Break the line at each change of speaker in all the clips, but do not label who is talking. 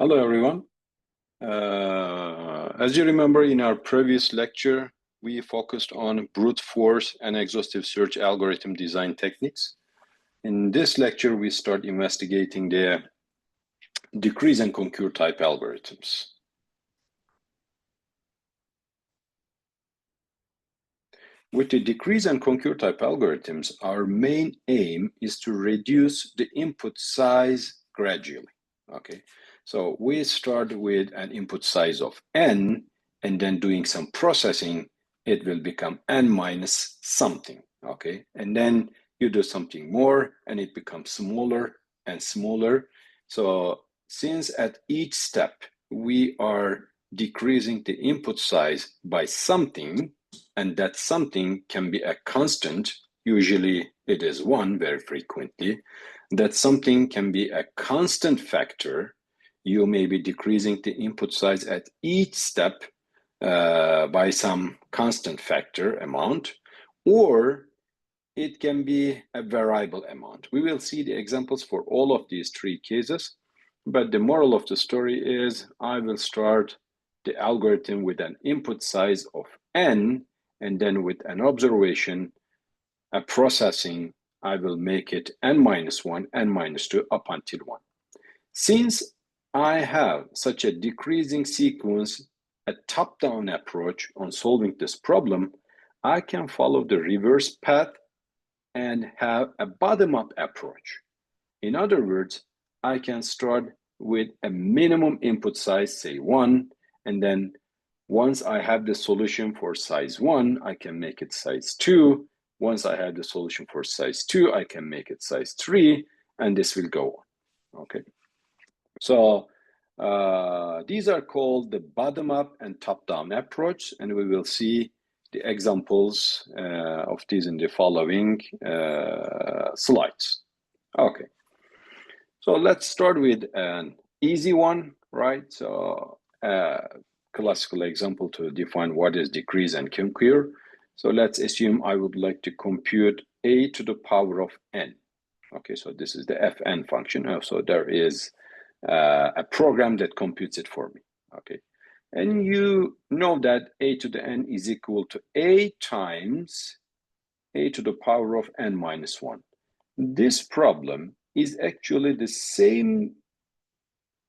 Hello, everyone. As you remember, in our previous lecture, we focused on brute force and exhaustive search algorithm design techniques. In this lecture, we start investigating the decrease and conquer type algorithms. With the decrease and conquer type algorithms, our main aim is to reduce the input size gradually. Okay, so we start with an input size of n, and then doing some processing, it will become n minus something. Okay, and then you do something more, and it becomes smaller and smaller. So since at each step we are decreasing the input size by something, and that something can be a constant, usually it is 1 very frequently, that something can be a constant factor, you may be decreasing the input size at each step by some constant factor amount, or it can be a variable amount. We will see the examples for all of these three cases, but the moral of the story is I will start the algorithm with an input size of n, and then with an observation, a processing, I will make it n minus 1, n minus 2, up until 1. Since I have such a decreasing sequence, a top-down approach on solving this problem, I can follow the reverse path and have a bottom-up approach. In other words, I can start with a minimum input size, say 1, and then once I have the solution for size 1, I can make it size 2. Once I have the solution for size 2, I can make it size 3, and this will go on. Okay, so these are called the bottom-up and top-down approach, and we will see the examples of these in the following slides. Okay, so let's start with an easy one, right? So classical example to define what is decrease and conquer. So let's assume I would like to compute a to the power of n. Okay, so this is the fn function. So there is a program that computes it for me. Okay, and you know that a to the n is equal to a times a to the power of n minus 1. This problem is actually the same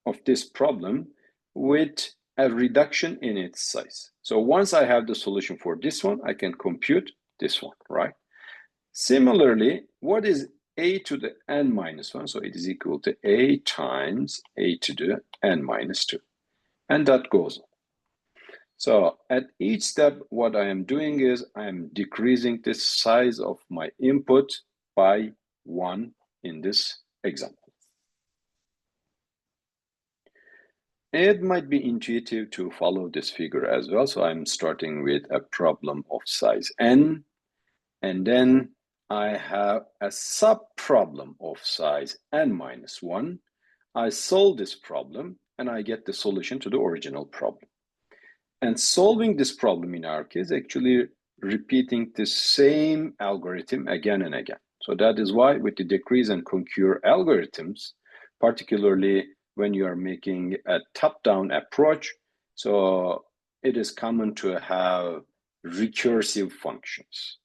of this problem with a reduction in its size. So once I have the solution for this one, I can compute this one, right? Similarly, what is a to the n minus 1? So it is equal to a times a to the n minus 2. And that goes on. So at each step, what I am doing is I am decreasing the size of my input by 1 in this example. It might be intuitive to follow this figure as well. So I'm starting with a problem of size n, and then I have a sub-problem of size n minus 1. I solve this problem, and I get the solution to the original problem. And solving this problem in our case, actually repeating the same algorithm again and again. So that is why with the decrease and conquer algorithms, particularly when you are making a top-down approach, so it is common to have recursive functions.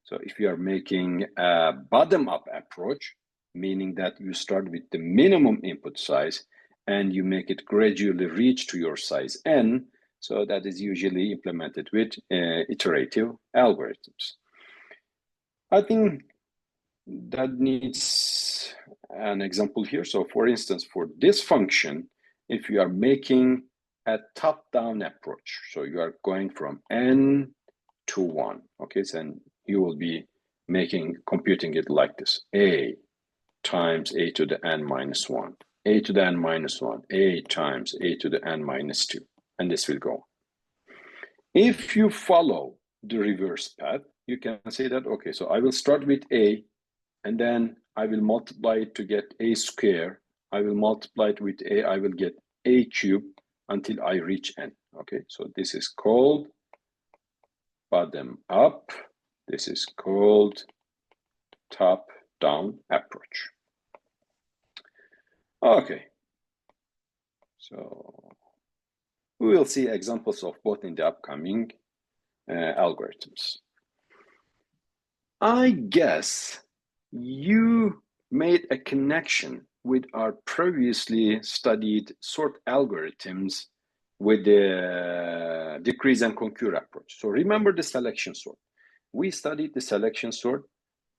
So if you are making a bottom-up approach, meaning that you start with the minimum input size and you make it gradually reach to your size n, so that is usually implemented with iterative algorithms. I think that needs an example here. So for instance, for this function, if you are making a top-down approach, so you are going from n to 1, okay, so you will be computing it like this: a times a to the n minus 1, a to the n minus 1, a times a to the n minus 2, and this will go on. If you follow the reverse path, you can say that, okay, so I will start with a, and then I will multiply it to get a square. I will multiply it with a, I will get a cube until I reach n. Okay, so this is called bottom up. This is called top down approach. Okay, So we will see examples of both in the upcoming algorithms. I guess you made a connection with our previously studied sort algorithms with the decrease and concur approach. So remember the selection sort. We studied the selection sort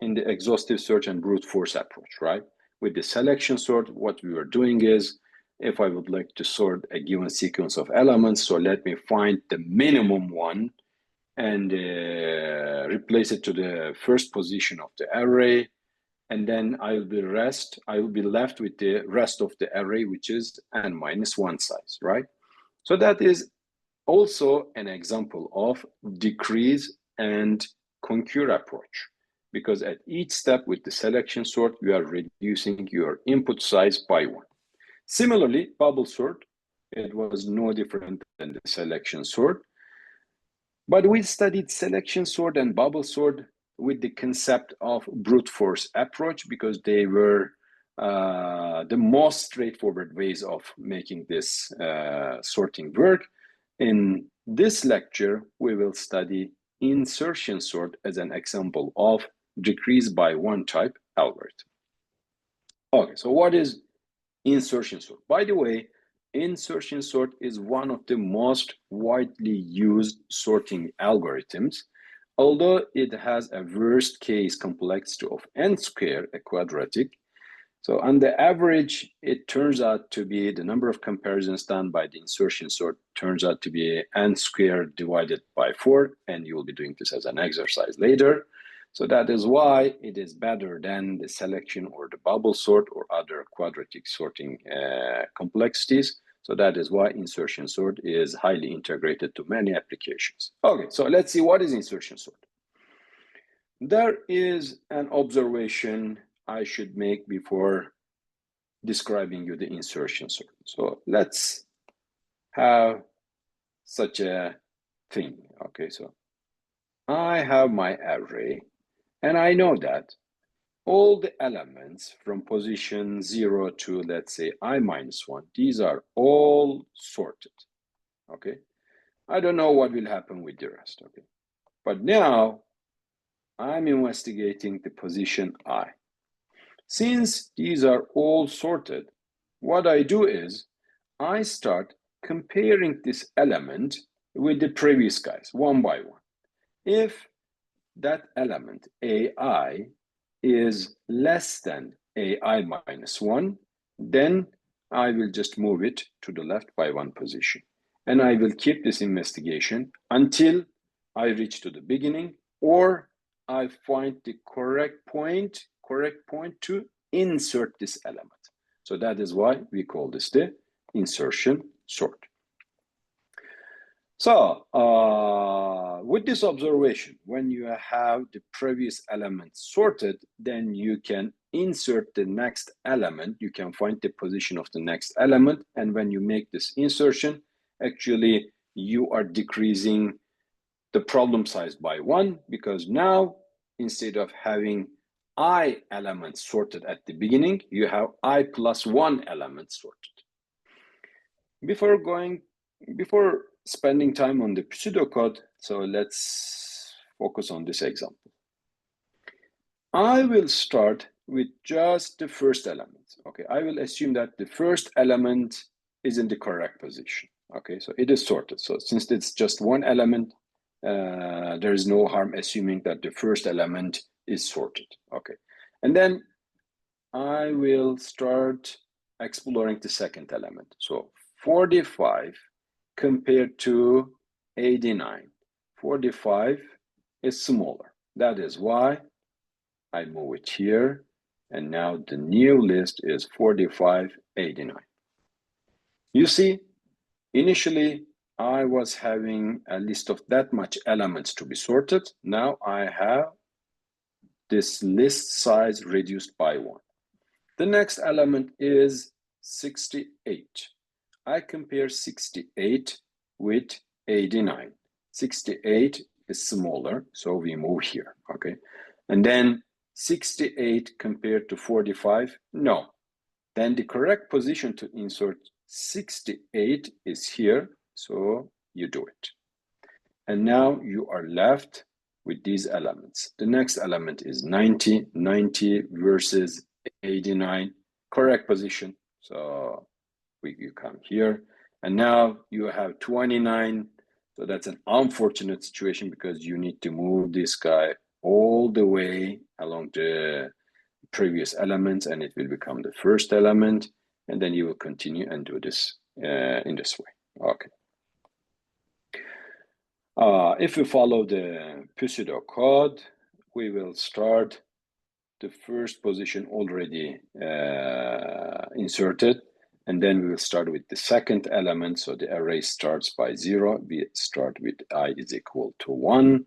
in the exhaustive search and brute force approach, right? With the selection sort, what we were doing is, if I would like to sort a given sequence of elements, so let me find the minimum one and replace it to the first position of the array, and then I will be left with the rest of the array, which is n-1 size, right? So that is also an example of decrease and concur approach, because at each step with the selection sort, you are reducing your input size by 1. Similarly, bubble sort, it was no different than the selection sort. But we studied selection sort and bubble sort with the concept of brute force approach, because they were the most straightforward ways of making this sorting work. In this lecture, we will study insertion sort as an example of decrease by 1 type algorithm. Okay, so what is insertion sort? By the way, insertion sort is one of the most widely used sorting algorithms, although it has a worst case complexity of n squared, a quadratic. So on the average, it turns out to be the number of comparisons done by the insertion sort turns out to be n squared divided by 4, and you will be doing this as an exercise later. So that is why it is better than the selection or the bubble sort or other quadratic sorting complexities. So that is why insertion sort is highly integrated to many applications. Okay, so let's see what is insertion sort. There is an observation I should make before describing you the insertion sort. So let's have such a thing. Okay, so I have my array, and I know that all the elements from position 0 to, let's say, i-1, these are all sorted. Okay, I don't know what will happen with the rest. Okay, but now I'm investigating the position I. Since these are all sorted, what I do is I start comparing this element with the previous guys one by one. If that element AI is less than AI minus 1, then I will just move it to the left by 1 position. And I will keep this investigation until I reach to the beginning, or I find the correct point to insert this element. So that is why we call this the insertion sort. So with this observation, when you have the previous element sorted, then you can insert the next element. You can find the position of the next element. And when you make this insertion, actually, you are decreasing the problem size by 1, because now, instead of having I elements sorted at the beginning, you have I plus 1 element sorted. Before spending time on the pseudocode, so let's focus on this example. I will start with just the first element. Okay, I will assume that the first element is in the correct position. Okay, so it is sorted. So since it's just one element, there is no harm assuming that the first element is sorted. Okay, and then I will start exploring the second element. So 45 compared to 89. 45 is smaller. That is why I move it here. And now the new list is 45, 89. You see, initially, I was having a list of that much elements to be sorted. Now I have this list size reduced by 1. The next element is 68. I compare 68 with 89. 68 is smaller, so we move here, okay? And then 68 compared to 45, no, then the correct position to insert 68 is here, so you do it. And now you are left with these elements. The next element is 90, 90 versus 89, correct position. So you come here, and now you have 29. So that's an unfortunate situation because you need to move this guy all the way along the previous elements, and it will become the first element, and then you will continue and do this in this way. Okay. If we follow the pseudo code, we will start the first position already inserted, and then we will start with the second element. So the array starts by 0. We start with I is equal to 1.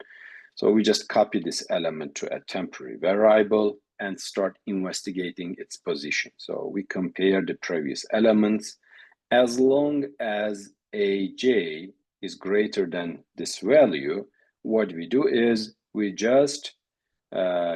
So we just copy this element to a temporary variable and start investigating its position. So we compare the previous elements. As long as aj is greater than this value, what we do is we just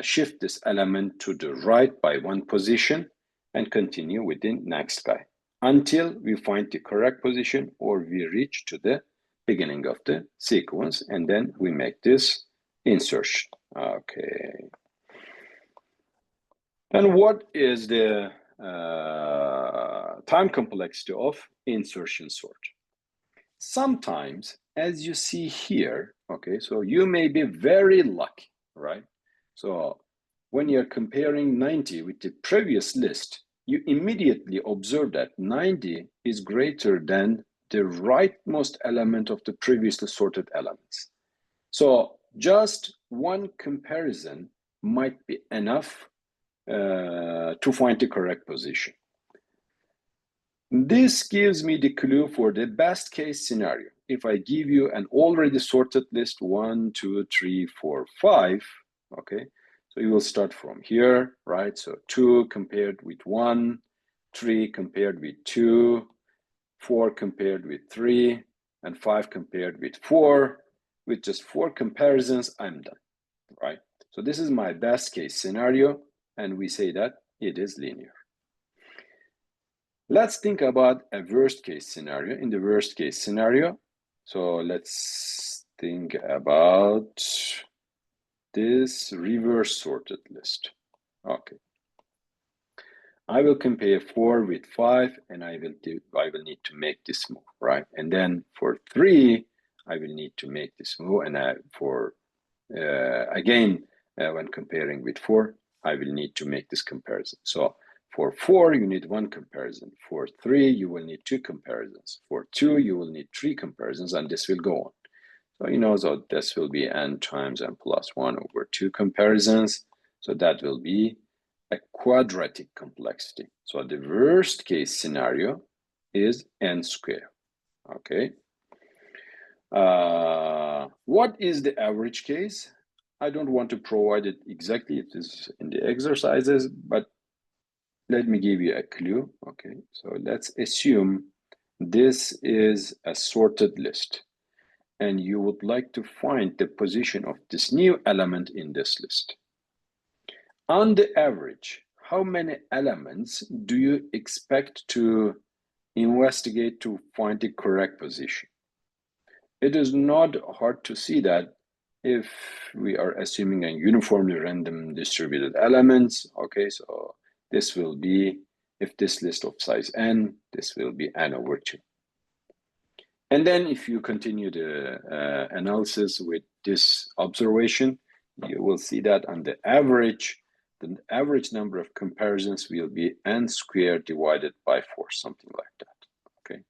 shift this element to the right by 1 position and continue with the next guy until we find the correct position or we reach to the beginning of the sequence, and then we make this insertion. Okay. And what is the time complexity of insertion sort? Sometimes, as you see here, okay, so you may be very lucky, right? So when you're comparing 90 with the previous list, you immediately observe that 90 is greater than the rightmost element of the previously sorted elements. So just one comparison might be enough to find the correct position. This gives me the clue for the best case scenario. If I give you an already sorted list, 1, 2, 3, 4, 5, okay, so you will start from here, right? So 2 compared with 1, 3 compared with 2, 4 compared with 3, and 5 compared with 4. With just 4 comparisons, I'm done, right? So this is my best case scenario, and we say that it is linear. Let's think about a worst case scenario. In the worst case scenario, so let's think about this reverse sorted list. Okay. I will compare 4 with 5, and I will need to make this move, right? And then for 3, I will need to make this move, and again, when comparing with 4, I will need to make this comparison. So for 4, you need 1 comparison. For 3, you will need 2 comparisons. For 2, you will need 3 comparisons, and this will go on. So you know, so this will be n times n plus 1 over 2 comparisons. So that will be a quadratic complexity. So the worst case scenario is n squared. Okay. What is the average case? I don't want to provide it exactly. It is in the exercises, but let me give you a clue. Okay, so let's assume this is a sorted list, and you would like to find the position of this new element in this list. On the average, how many elements do you expect to investigate to find the correct position? It is not hard to see that if we are assuming a uniformly random distributed elements, okay, so this will be, if this list of size n, this will be n over 2. And then if you continue the analysis with this observation, you will see that on the average number of comparisons will be n squared divided by 4, something like that, okay?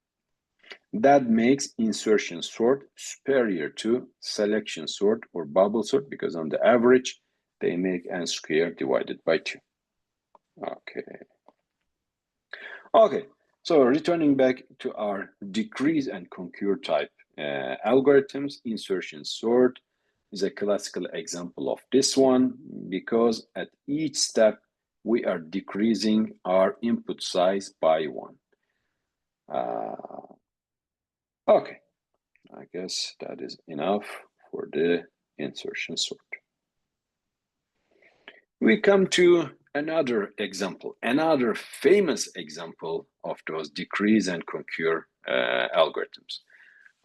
That makes insertion sort superior to selection sort or bubble sort, because on the average, they make n squared divided by 2. Okay, so returning back to our decrease and concur type algorithms, insertion sort is a classical example of this one, because at each step, we are decreasing our input size by 1. Okay, I guess that is enough for the insertion sort. We come to another example, another famous example of those decrease and conquer algorithms.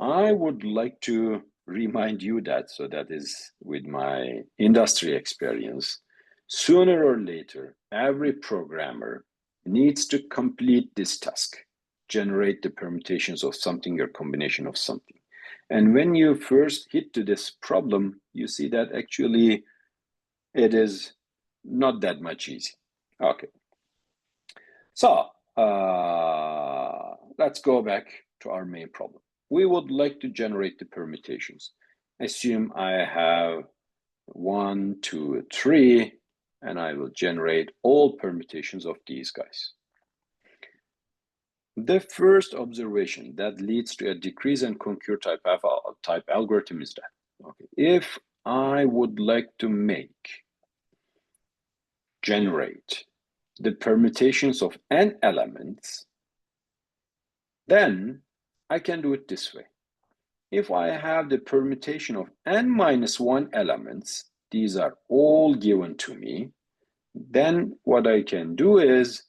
I would like to remind you that, so that is with my industry experience, sooner or later, every programmer needs to complete this task, generate the permutations of something or combination of something. And when you first hit to this problem, you see that actually it is not that much easy. Okay. So let's go back to our main problem. We would like to generate the permutations. Assume I have 1, 2, 3, and I will generate all permutations of these guys. The first observation that leads to a decrease and conquer type algorithm is that, okay, if I would like to generate the permutations of n elements, then I can do it this way. If I have the permutation of n minus 1 elements, these are all given to me, then what I can do is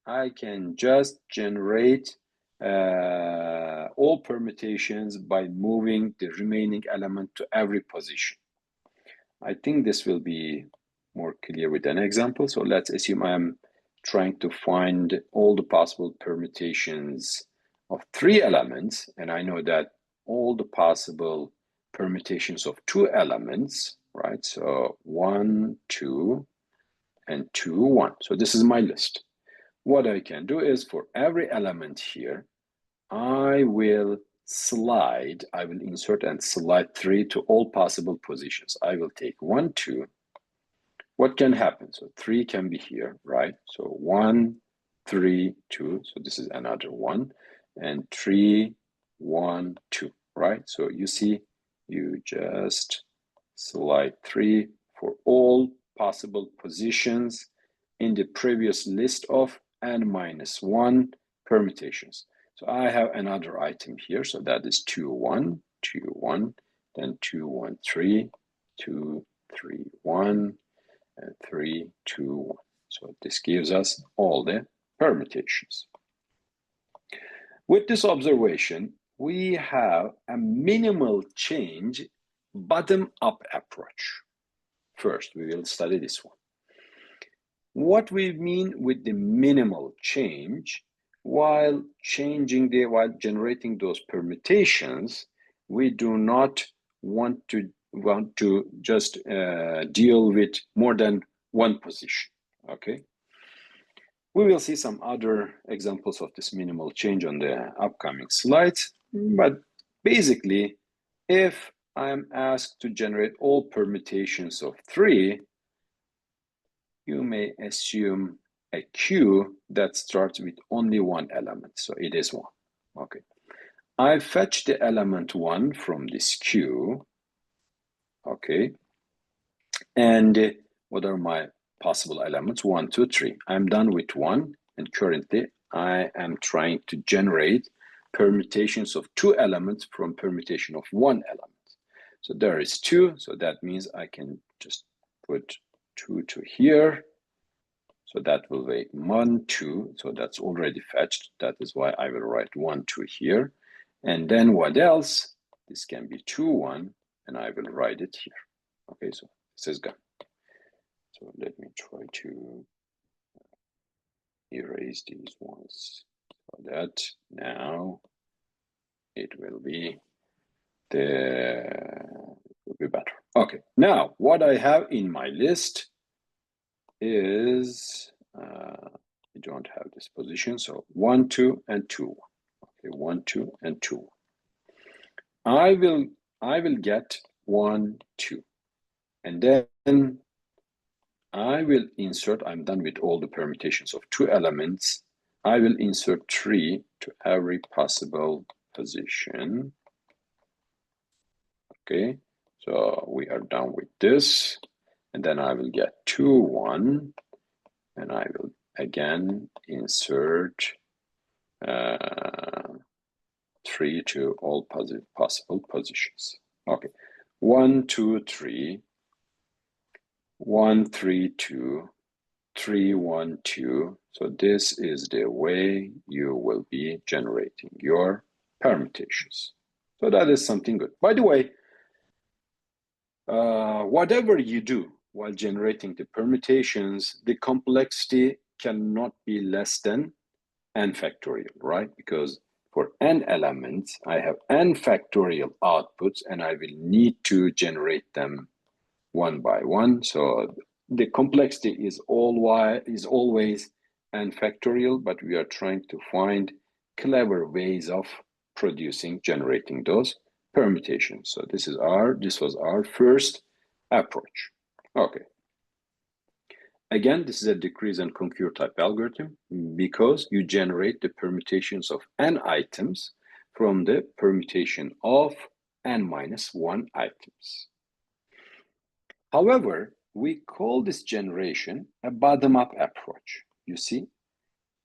I can just generate all permutations by moving the remaining element to every position. I think this will be more clear with an example. So let's assume I'm trying to find all the possible permutations of 3 elements, and I know that all the possible permutations of 2 elements, right? So 1, 2, and 2, 1. So this is my list. What I can do is for every element here, I will insert and slide 3 to all possible positions. I will take 1, 2. What can happen? So 3 can be here, right? So 1, 3, 2. So this is another 1. And 3, 1, 2, right? So you see, you just slide 3 for all possible positions in the previous list of n minus 1 permutations. So I have another item here. So that is 2, 1, 2, 1, then 2, 1, 3, 2, 3, 1, and 3, 2, 1. So this gives us all the permutations. With this observation, we have a minimal change bottom-up approach. First, we will study this one. What we mean with the minimal change, while generating those permutations, we do not want to just deal with more than one position. Okay. We will see some other examples of this minimal change on the upcoming slides, but basically, if I'm asked to generate all permutations of 3, you may assume a queue that starts with only one element, so it is 1. Okay. I fetch the element 1 from this queue. Okay. And what are my possible elements? 1, 2, 3. I'm done with 1, and currently I am trying to generate permutations of 2 elements from permutation of 1 element. So there is 2, so that means I can just put 2 to here. So that will wait 1, 2. So that's already fetched. That is why I will write 1, 2 here. And then what else? This can be 2, 1, and I will write it here. Okay, so this is gone. So let me try to erase these ones so that now it will be better. Okay, now what I have in my list is I don't have this position, so 1, 2, and 2. Okay, 1, 2, and 2. I will get 1, 2, and then I will insert. I'm done with all the permutations of 2 elements. I will insert 3 to every possible position. Okay, so we are done with this, and then I will get 2, 1, and I will again insert 3 to all possible positions. Okay, 1, 2, 3, 1, 3, 2, 3, 1, 2. So this is the way you will be generating your permutations. So that is something good. By the way, whatever you do while generating the permutations, the complexity cannot be less than n factorial, right? Because for n elements, I have n factorial outputs, and I will need to generate them one by one. So the complexity is always n factorial, but we are trying to find clever ways of generating those permutations. So this was our first approach. Okay. Again, this is a decrease and concur type algorithm because you generate the permutations of n items from the permutation of n minus 1 items. However, we call this generation a bottom-up approach. You see,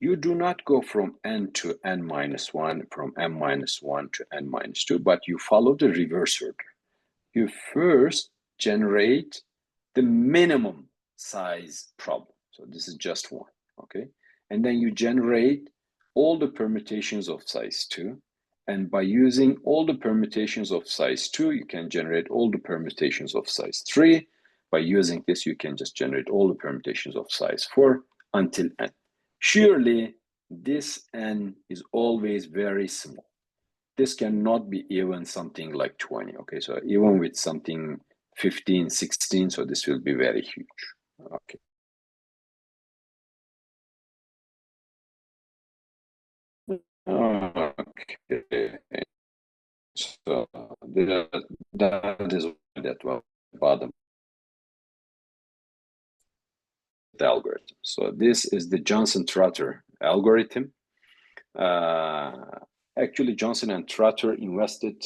you do not go from n to n minus 1, from n minus 1 to n minus 2, but you follow the reverse order. You first generate the minimum size problem. So this is just one, okay? And then you generate all the permutations of size 2. And by using all the permutations of size 2, you can generate all the permutations of size 3. By using this, you can just generate all the permutations of size 4 until n. Surely, this n is always very small. This cannot be even something like 20, okay? So even with something 15, 16, so this will be very huge, okay? Okay, so that is that was bottom the algorithm. So this is the Johnson-Trotter algorithm. Actually, Johnson and Trotter invented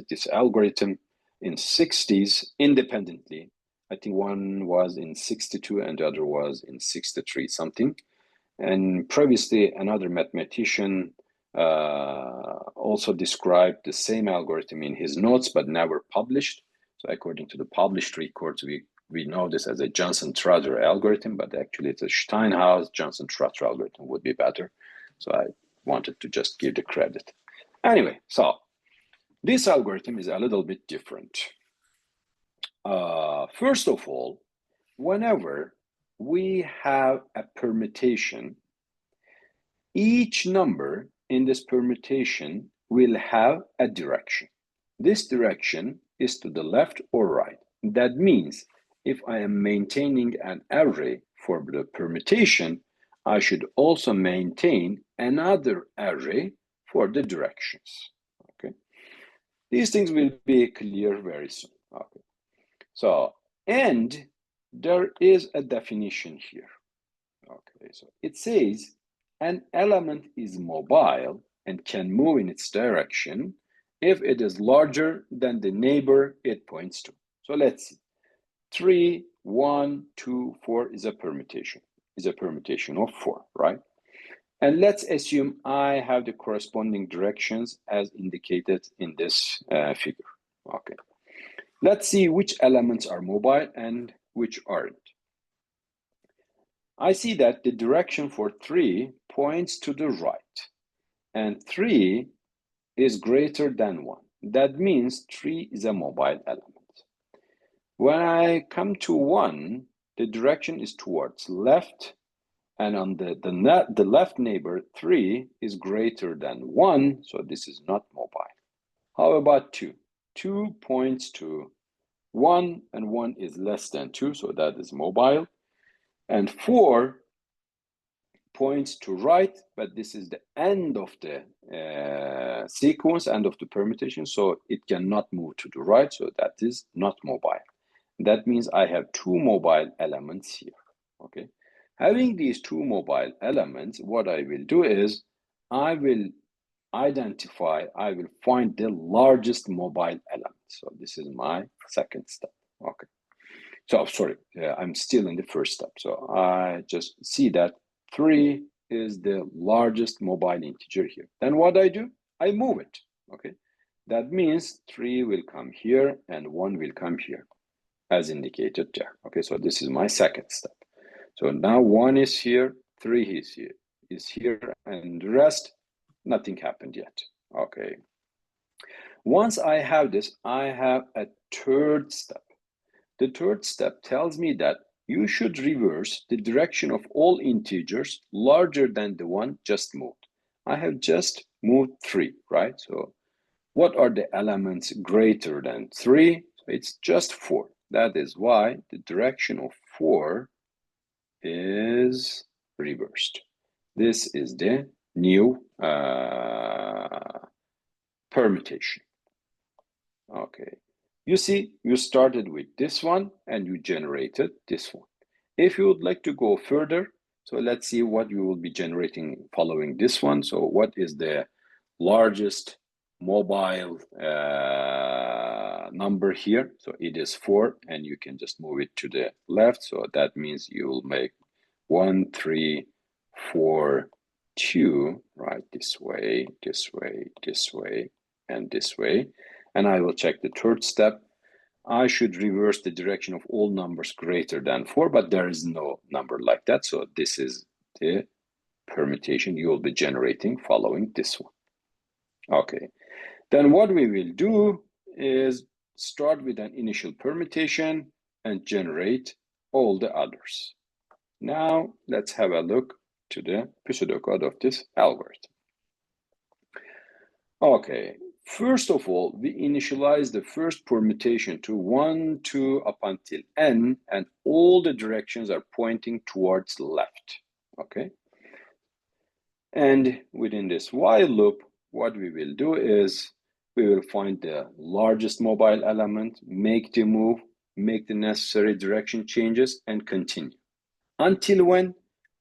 this algorithm in 60s independently. I think one was in 62 and the other was in 63 something. And previously, another mathematician also described the same algorithm in his notes, but never published. So according to the published records, we know this as a Johnson-Trotter algorithm, but actually it's a Steinhaus-Johnson-Trotter algorithm would be better. So I wanted to just give the credit. Anyway, so this algorithm is a little bit different. First of all, whenever we have a permutation, each number in this permutation will have a direction. This direction is to the left or right. That means if I am maintaining an array for the permutation, I should also maintain another array for the directions. Okay, these things will be clear very soon. Okay, so and there is a definition here. Okay, so it says an element is mobile and can move in its direction if it is larger than the neighbor it points to. So let's see. 3, 1, 2, 4 is a permutation. Is a permutation of 4, right? And let's assume I have the corresponding directions as indicated in this figure. Okay. Let's see which elements are mobile and which aren't. I see that the direction for 3 points to the right, and 3 is greater than 1. That means 3 is a mobile element. When I come to 1, the direction is towards left, and on the left neighbor, 3 is greater than 1, so this is not mobile. How about 2? 2 points to 1, and 1 is less than 2, so that is mobile. And 4 points to right, but this is the end of the sequence, end of the permutation, so it cannot move to the right, so that is not mobile. That means I have 2 mobile elements here, okay? Having these 2 mobile elements, what I will do is I will find the largest mobile element. So this is my second step, okay? So sorry, I'm still in the first step. So I just see that 3 is the largest mobile integer here. Then what I do? I move it, okay? That means 3 will come here and 1 will come here. as indicated there. Okay, so this is my second step. So now 1 is here, 3 is here, and the rest, nothing happened yet. Okay. Once I have this, I have a third step. The third step tells me that you should reverse the direction of all integers larger than the one just moved. I have just moved 3, right? So what are the elements greater than 3? So it's just 4. That is why the direction of 4 is reversed. This is the new permutation. Okay. You see, you started with this one and you generated this one. If you would like to go further, so let's see what you will be generating following this one. So what is the largest mobile number here? So it is 4, and you can just move it to the left. So that means you will make 1, 3, 4, 2, right? This way, this way, this way, and this way. And I will check the third step. I should reverse the direction of all numbers greater than 4, but there is no number like that. So this is the permutation you will be generating following this one. Okay, then what we will do is start with an initial permutation and generate all the others. Now let's have a look to the pseudocode of this algorithm. Okay, first of all, we initialize the first permutation to 1, 2, up until n, and all the directions are pointing towards left, okay? And within this while loop, what we will do is we will find the largest mobile element, make the move, make the necessary direction changes, and continue. Until when?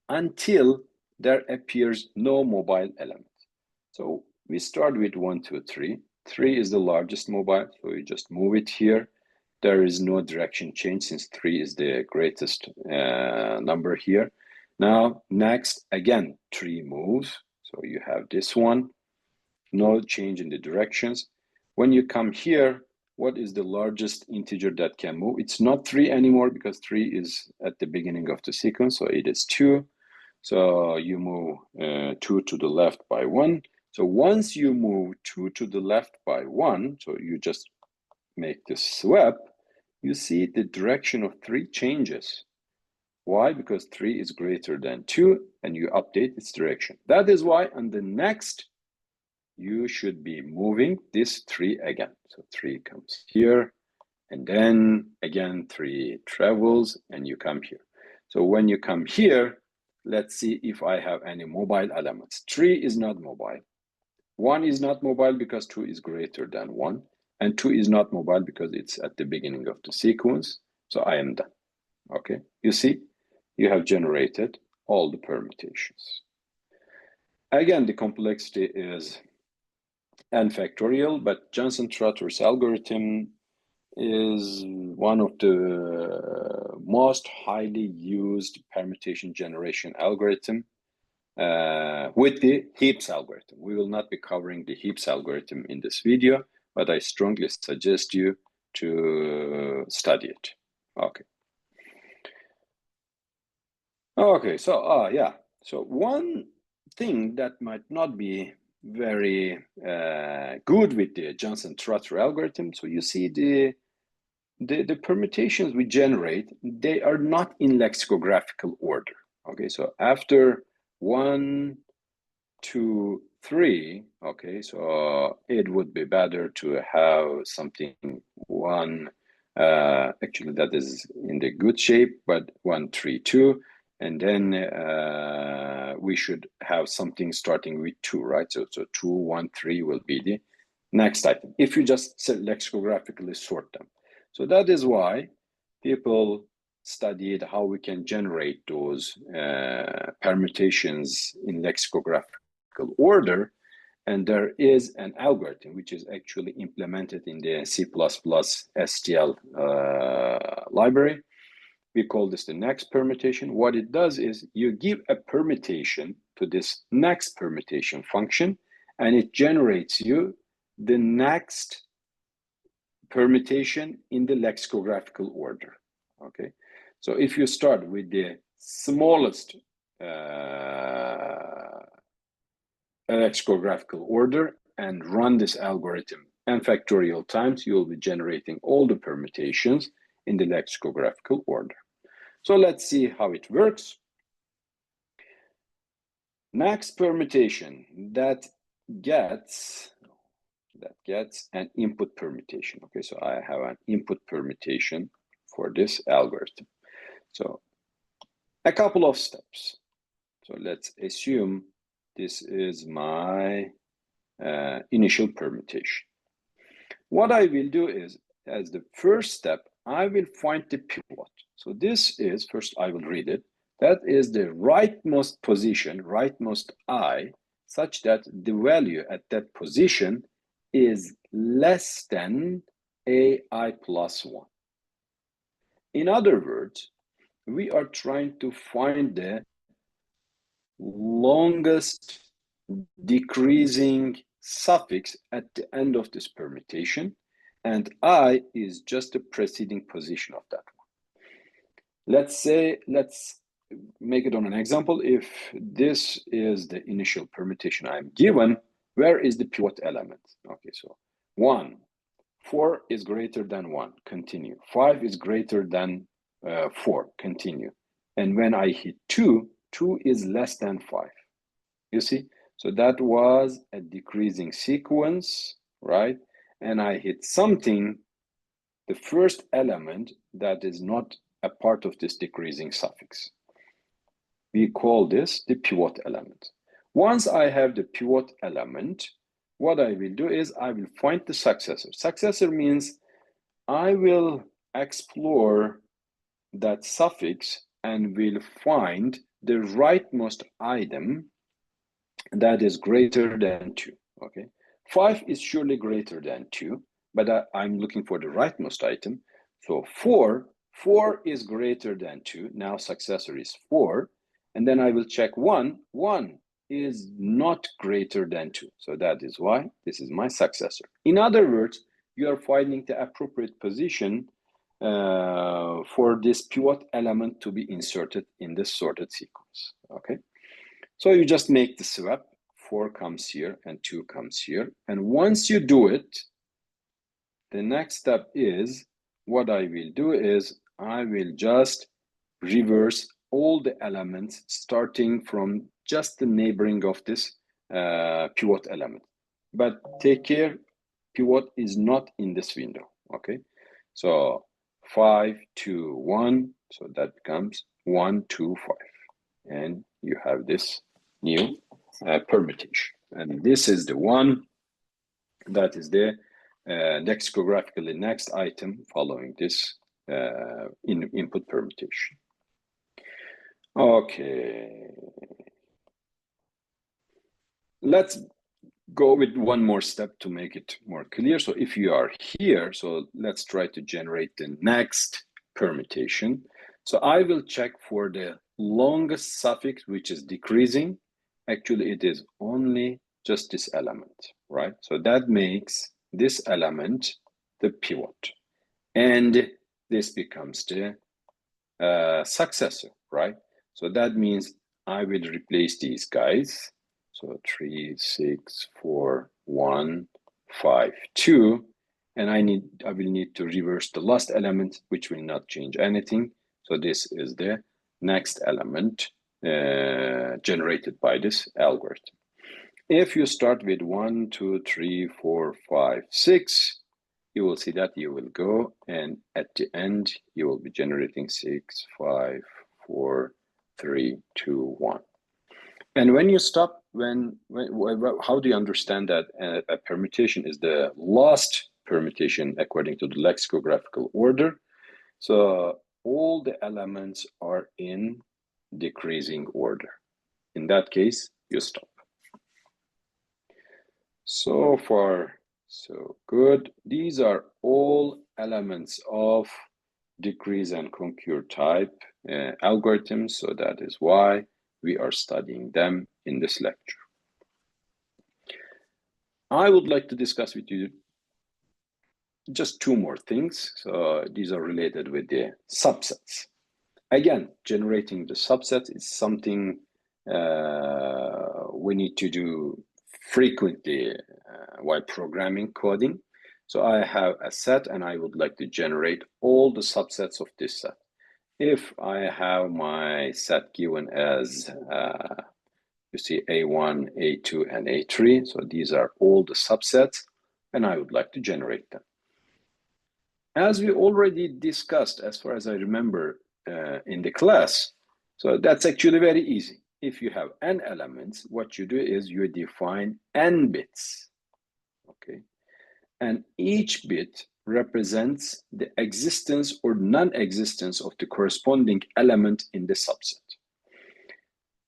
Until there appears no mobile element. So we start with 1, 2, 3. 3 is the largest mobile, so you just move it here. There is no direction change since 3 is the greatest number here. Now, next, again, 3 moves. So you have this one, no change in the directions. When you come here, what is the largest integer that can move? It's not 3 anymore because 3 is at the beginning of the sequence, so it is 2. So you move 2 to the left by 1. So once you move 2 to the left by 1, so you just make the swap, you see the direction of 3 changes. Why? Because 3 is greater than 2, and you update its direction. That is why on the next, you should be moving this 3 again. So 3 comes here, and then again 3 travels, and you come here. So when you come here, let's see if I have any mobile elements. 3 is not mobile. 1 is not mobile because 2 is greater than 1. And 2 is not mobile because it's at the beginning of the sequence. So I am done. Okay, you see, you have generated all the permutations. Again, the complexity is n factorial, but Johnson-Trotter's algorithm is one of the most highly used permutation generation algorithm with the heaps algorithm. We will not be covering the heaps algorithm in this video, but I strongly suggest you to study it. Okay. Okay, so yeah. So one thing that might not be very good with the Johnson-Trotter algorithm, so you see the permutations we generate, they are not in lexicographical order. Okay, so after 1, 2, 3, okay, so it would be better to have something 1, actually that is in the good shape, but 1, 3, 2, and then we should have something starting with 2, right? So 2, 1, 3 will be the next item, if you just lexicographically sort them. So that is why people studied how we can generate those permutations in lexicographical order. And there is an algorithm which is actually implemented in the C++ STL library. We call this the next permutation. What it does is you give a permutation to this next permutation function, and it generates you the next permutation in the lexicographical order. Okay, so if you start with the smallest lexicographical order and run this algorithm n factorial times, you will be generating all the permutations in the lexicographical order. So let's see how it works. Next permutation that gets an input permutation. Okay, so I have an input permutation for this algorithm. So a couple of steps. So let's assume this is my initial permutation. What I will do is, as the first step, I will find the pivot. So this is, first I will read it. That is the rightmost position, rightmost I, such that the value at that position is less than AI plus 1. In other words, we are trying to find the longest decreasing suffix at the end of this permutation, and I is just the preceding position of that one. Let's make it on an example. If this is the initial permutation I'm given, where is the pivot element? Okay, so 1, 4 is greater than 1, continue. 5 is greater than 4, continue. And when I hit 2, 2 is less than 5. You see? So that was a decreasing sequence, right? And I hit something, the first element that is not a part of this decreasing suffix. We call this the pivot element. Once I have the pivot element, what I will do is I will find the successor. Successor means I will explore that suffix and will find the rightmost item that is greater than 2. Okay, 5 is surely greater than 2, but I'm looking for the rightmost item. So 4 is greater than 2. Now successor is 4, and then I will check 1 is not greater than 2. So that is why this is my successor. In other words, you are finding the appropriate position for this pivot element to be inserted in this sorted sequence. Okay, so you just make the swap. 4 comes here and 2 comes here. And once you do it, the next step is, what I will do is I will just reverse all the elements starting from just the neighboring of this pivot element. But take care, pivot is not in this window. Okay, so 5, 2, 1, so that becomes 1, 2, 5, and you have this new permutation, and this is the one that is the lexicographically next item following this input permutation. Okay, let's go with one more step to make it more clear. So if you are here, so let's try to generate the next permutation. So I will check for the longest suffix, which is decreasing. Actually, it is only just this element, right? So that makes this element the pivot, and this becomes the successor, right? So that means I will replace these guys. So 3, 6, 4, 1, 5, 2, and I will need to reverse the last element, which will not change anything. So this is the next element generated by this algorithm. If you start with 1, 2, 3, 4, 5, 6, you will see that you will go, and at the end, you will be generating 6, 5, 4, 3, 2, 1. And when you stop, how do you understand that a permutation is the last permutation according to the lexicographical order? So all the elements are in decreasing order. In that case, you stop. So far, so good. These are all elements of decrease and conquer type algorithms. So that is why we are studying them in this lecture. I would like to discuss with you just two more things. So these are related with the subsets. Again, generating the subset is something we need to do frequently while programming coding. So I have a set and I would like to generate all the subsets of this set. If I have my set given as, you see A1, A2, and A3, so these are all the subsets, and I would like to generate them. As we already discussed, as far as I remember in the class, so that's actually very easy. If you have n elements, what you do is you define n bits, okay? And each bit represents the existence or non-existence of the corresponding element in the subset.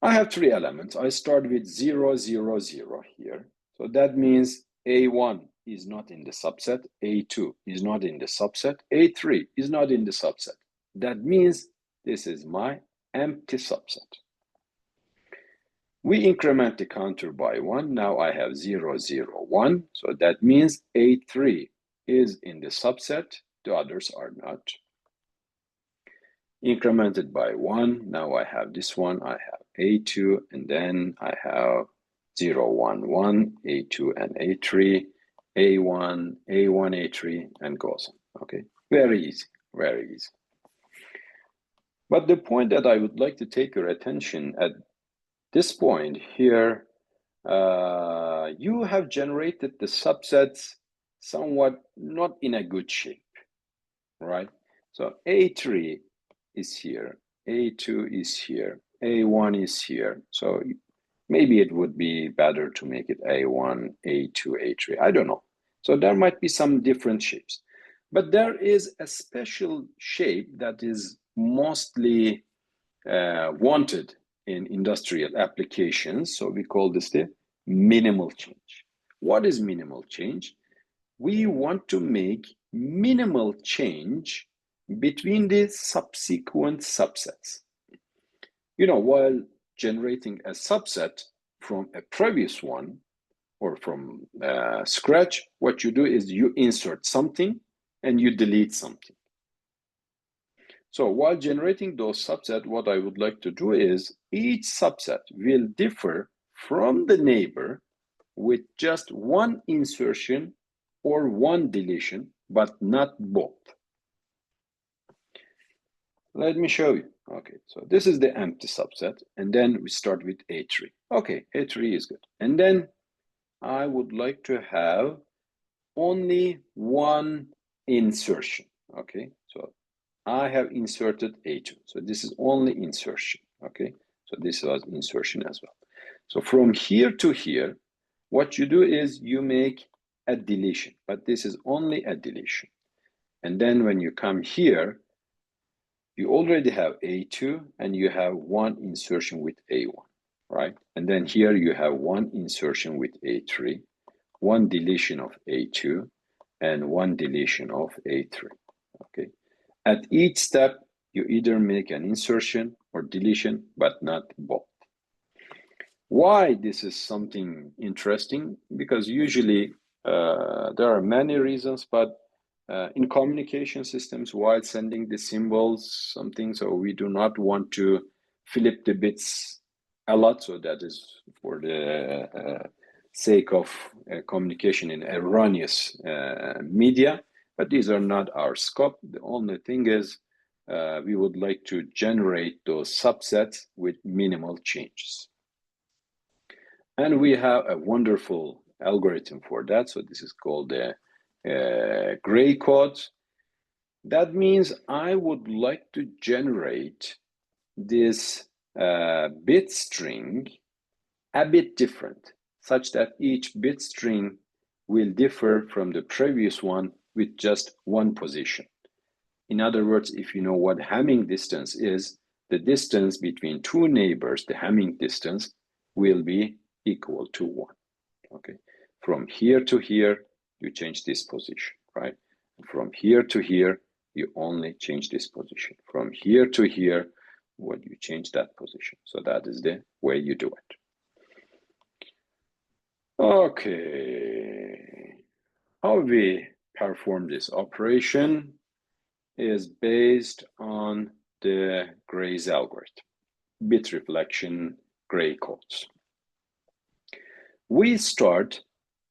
I have three elements. I start with 0, 0, 0 here. So that means A1 is not in the subset, A2 is not in the subset, A3 is not in the subset. That means this is my empty subset. We increment the counter by 1. Now I have 0, 0, 1. So that means A3 is in the subset, the others are not. Incremented by 1. Now I have this one, I have A2, and then I have 0, 1, 1, A2 and A3, A1, A1, A3, and goes on. Okay, very easy, very easy. But the point that I would like to take your attention at this point here, you have generated the subsets somewhat not in a good shape, right? So A3 is here, A2 is here, A1 is here. So maybe it would be better to make it A1, A2, A3. I don't know. So there might be some different shapes. But there is a special shape that is mostly wanted in industrial applications. So we call this the minimal change. What is minimal change? We want to make minimal change between the subsequent subsets. You know, while generating a subset from a previous one or from scratch, what you do is you insert something and you delete something. So while generating those subsets, what I would like to do is each subset will differ from the neighbor with just one insertion or one deletion, but not both. Let me show you. Okay, so this is the empty subset, and then we start with A3. Okay, A3 is good. And then I would like to have only one insertion. Okay, so I have inserted A2. So this is only insertion. Okay, so this was insertion as well. So from here to here, what you do is you make a deletion, but this is only a deletion. And then when you come here, you already have A2 and you have one insertion with A1, right? And then here you have one insertion with A3, one deletion of A2, and one deletion of A3, okay? At each step, you either make an insertion or deletion, but not both. Why this is something interesting? Because usually there are many reasons, but in communication systems, while sending the symbols, something, so we do not want to flip the bits a lot. So that is for the sake of communication in erroneous media, but these are not our scope. The only thing is we would like to generate those subsets with minimal changes. And we have a wonderful algorithm for that. So this is called the gray code. That means I would like to generate this bit string a bit different, such that each bit string will differ from the previous one with just one position. In other words, if you know what Hamming distance is, the distance between two neighbors, the Hamming distance, will be equal to 1. Okay, from here to here, you change this position, right? From here to here, you only change this position. From here to here, when you change that position. So that is the way you do it. Okay, how we perform this operation is based on the Gray's algorithm, bit reflection Gray codes. We start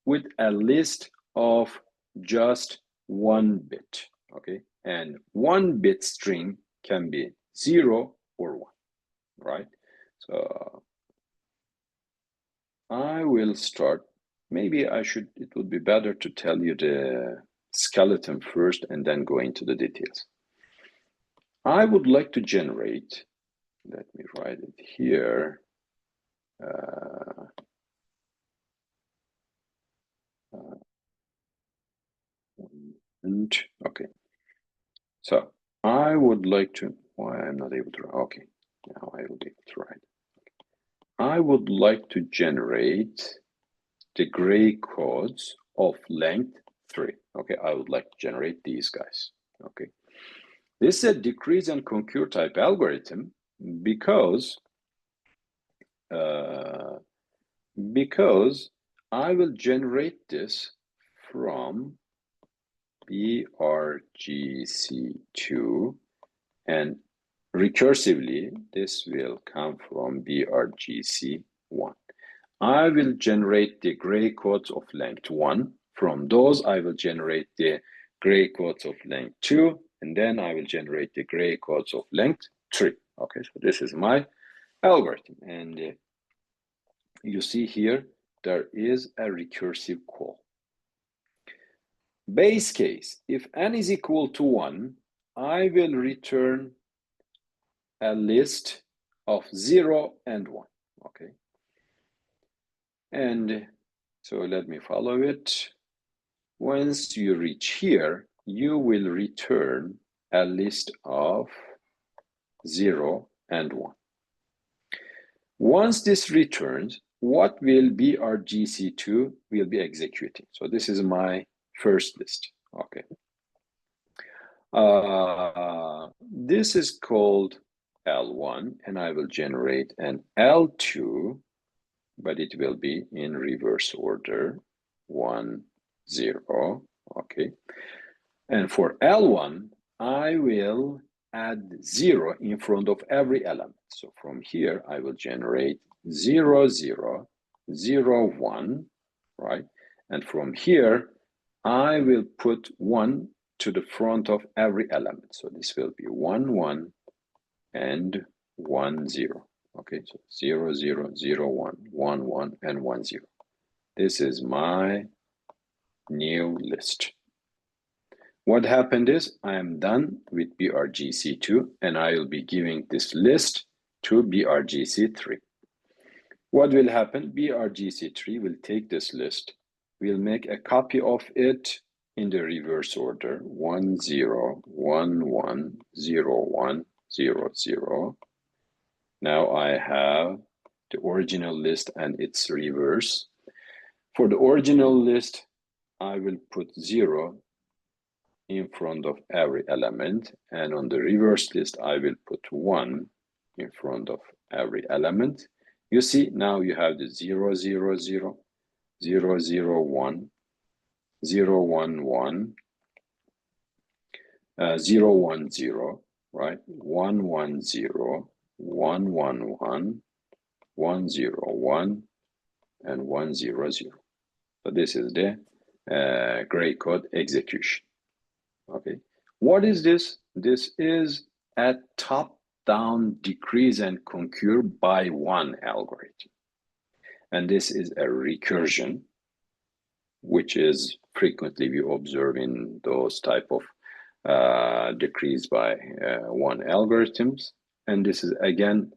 with a list of just one bit, okay? And one bit string can be 0 or 1, right? So I will start, maybe it would be better to tell you the skeleton first and then go into the details. I would like to generate, let me write it here. Okay, so I would like to, why I'm not able to, okay, now I will be able to write. I would like to generate the Gray codes of length 3. Okay, I would like to generate these guys. Okay, this is a decrease and concur type algorithm because I will generate this from BRGC2, and recursively this will come from BRGC1. I will generate the Gray codes of length 1. From those, I will generate the Gray codes of length 2, and then I will generate the Gray codes of length 3. Okay, so this is my algorithm, and you see here there is a recursive call. Base case, if n is equal to 1, I will return a list of 0 and 1. Okay, and so let me follow it. Once you reach here, you will return a list of 0 and 1. Once this returns, what will BRGC2 will be executing? So this is my first list. Okay. This is called L1, and I will generate an L2, but it will be in reverse order, 1, 0. Okay. And for L1, I will add 0 in front of every element. So from here, I will generate 0, 0, 0, 1, right? And from here, I will put 1 to the front of every element. So this will be 1, 1, and 1, 0. Okay, so 0, 0, 0, 1, 1, 1, and 1, 0. This is my new list. What happened is I am done with BRGC2, and I will be giving this list to BRGC3. What will happen? BRGC3 will take this list, will make a copy of it in the reverse order, 1, 0, 1, 1, 0, 1, 0, 0. Now I have the original list and its reverse. For the original list, I will put 0 in front of every element, and on the reverse list, I will put 1 in front of every element. You see, now you have the 0, 0, 0, 0, 0, 1, 0, 1, 1, 0, 1, 0, right? 1, 1, 0, 1, 1, 1, 1, 0, 1, and 1, 0, 0. So this is the Gray code execution. Okay, what is this? This is a top-down decrease and concur by 1 algorithm. And this is a recursion, which is frequently we observe in those type of decrease by 1 algorithms. And this is, again,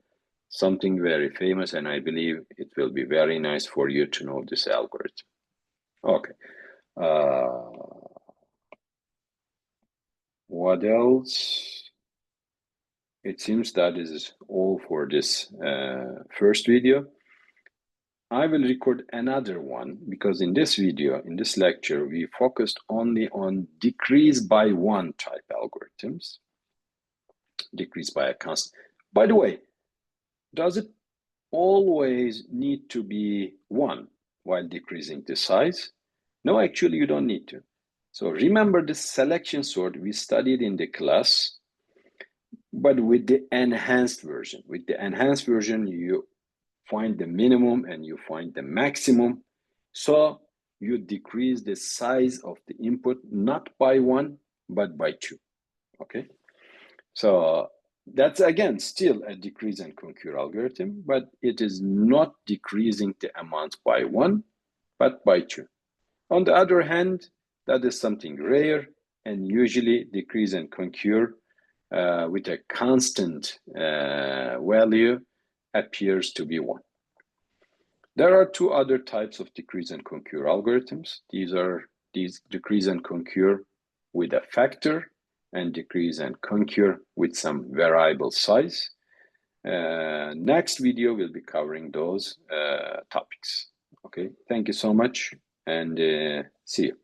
something very famous, and I believe it will be very nice for you to know this algorithm. Okay. What else? It seems that is all for this first video. I will record another one because in this video, in this lecture, we focused only on decrease by 1 type algorithms, decrease by a constant. By the way, does it always need to be 1 while decreasing the size? No, actually, you don't need to. So remember the selection sort we studied in the class, but with the enhanced version. With the enhanced version, you find the minimum and you find the maximum. So you decrease the size of the input, not by 1, but by 2, okay? So that's again still a decrease and conquer algorithm, but it is not decreasing the amount by 1, but by 2. On the other hand, that is something rare and usually decrease and conquer with a constant value appears to be 1. There are 2 other types of decrease and conquer algorithms. These decrease and conquer with a factor and decrease and conquer with some variable size. Next video will be covering those topics. Okay, thank you so much and see you.